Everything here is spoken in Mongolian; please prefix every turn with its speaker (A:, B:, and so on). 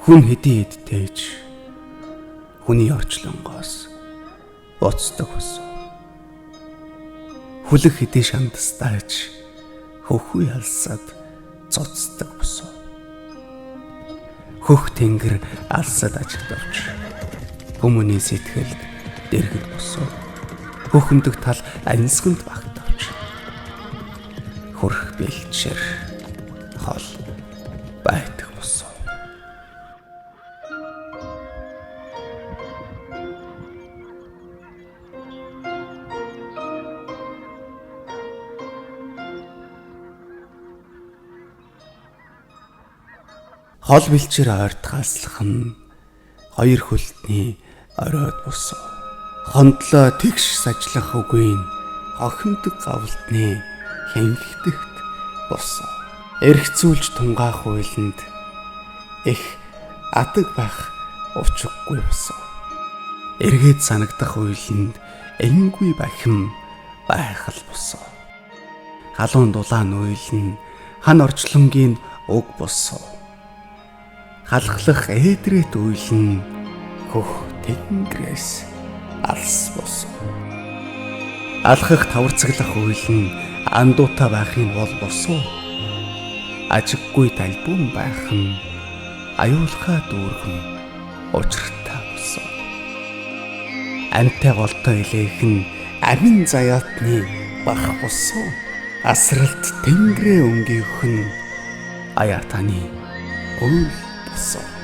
A: Хүн хэдий эдтэж хүний орчлонгоос уцдаг босоо. Хүлэг хэдий шандастайж хөхүй алсад цоцдог босоо. Хөх тэнгэр алсад ажигдавч хүмүүний сэтгэлд дэргэд босоо. Хөхөмдөг тал ансганд багтавч хөрх бэлчээр хол байдаг босоо. Хол бэлчээр ойртгаслах нь хоёр хөлтний оройд босоо. Хондлоо тэгш сажлах үгүй нь хохимдог гавлтны хянхидэгт босоо. Эргцүүлж тунгаах хуйланд их адаг байх учиггүй босоо. Эргээд санагдах хуйланд энгүй бахим байхал босоо. Халуун дулаан уйлн хан орчлонгийн уг босоо. Халахлах ээдрét уйлн хөх тэнгэрээс алс босоо. Алхах таварцаглах уйлн андуута байхын бол босоо. Ажиггүй талбун байх нь аюулхай дүүргэн учиртай босоо. Амтай голтой илээх нь амин заяатны бах босоо. Асралт тэнгэрээ өнгөөх нь аяатаны үйл босоо.